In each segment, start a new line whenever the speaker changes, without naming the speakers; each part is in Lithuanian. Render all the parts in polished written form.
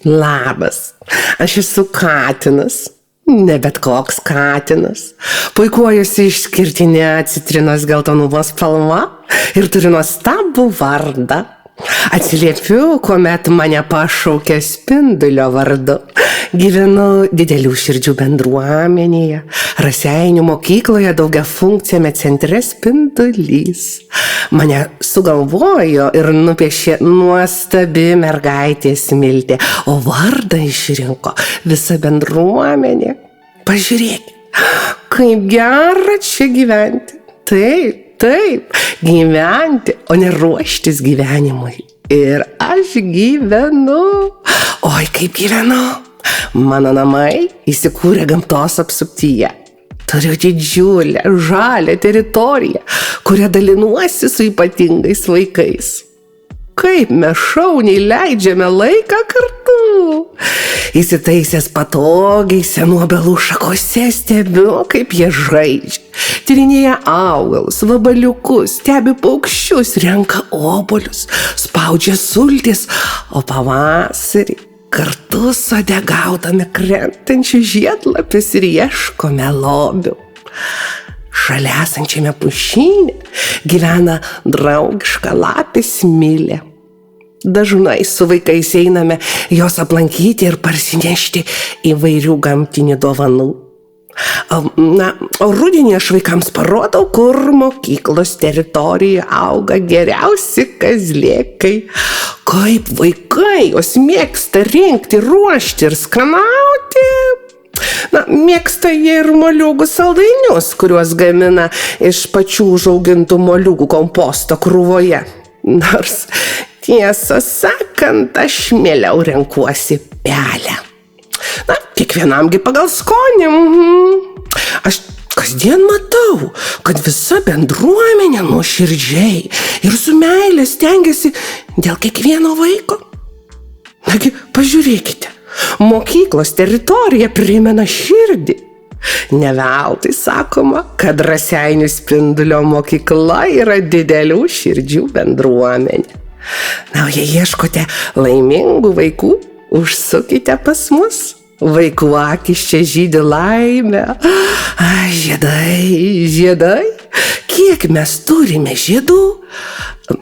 Labas, aš esu katinas, ne bet koks katinas. Puikuojuosi išskirtinė citrinos geltonumo spalva ir turiu nuostabų vardą. Atsiliepiu, kuomet mane pašaukia Spindulio vardu. Gyvenu didelių širdžių bendruomenėje, Raseinių mokykloje daugiafunkciame centre Spindulys. Mane sugalvojo ir nupiešė nuostabi mergaitė Smiltė, o vardą išrinko visa bendruomenė. Pažiūrėk, kaip gera čia gyventi. Taip, gyventi, o ne ruoštis gyvenimui. Ir aš gyvenu. Oi, kaip gyvenu. Mano namai įsikūrė gamtos apsuptyje. Turiu didžiulę, žalią teritoriją, kurią dalinuosi su ypatingais vaikais. Kaip mes šauniai leidžiame laiką kartu. Įsitaisęs patogiai senų obelų šakose stebiu, kaip jie žaidžia. Tyrinėja augalus, vabaliukus, stebi paukščius, renka obuolius, spaudžia sultis, o pavasarį kartu sode gaudame krentančius žiedlapius ir ieškome lobių. Šalia esančiame pušyne gyvena draugiška lapė Smilė. Dažnai su vaikais einame jos aplankyti ir parsinešti įvairių gamtinių dovanų. O rudenį aš vaikams parodau, kur mokyklos teritorijoje auga geriausi kazlėkai. Kaip vaikai jos mėgsta rinkti, ruošti ir skanauti. Mėgsta jie ir moliūgų saldainius, kuriuos gamina iš pačių užaugintų moliūgų komposto krūvoje. Nors, tiesą sakant, aš mieliau renkuosi pelę. Kiekvienamgi pagal skonį. Aš kasdien matau, kad visa bendruomenė nuoširdžiai ir su meile stengiasi dėl kiekvieno vaiko. Nagi, pažiūrėkite, mokyklos teritorija primena širdį. Ne veltui sakoma, kad Raseinių Spindulio mokykla yra didelių širdžių bendruomenė. O jei ieškote laimingų vaikų, užsukite pas mus. Vaikų akys čia žydi laimę. Žiedai. Kiek mes turime žiedų?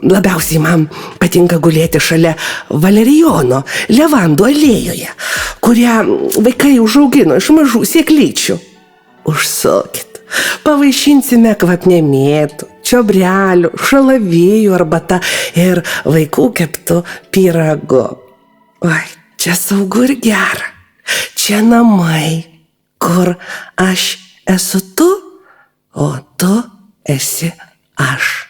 Labiausiai man patinka gulėti šalia valerijono levandų alėjoje, kurią vaikai užaugino iš mažų sėklyčių. Užsukit, pavaišinsime kvapne mėtų, čiobrelių, šalavijų arbata ir vaikų keptų pyragu. Oi, čia saugu ir gera. Čia namai, kur aš esu tu, o tu esi aš.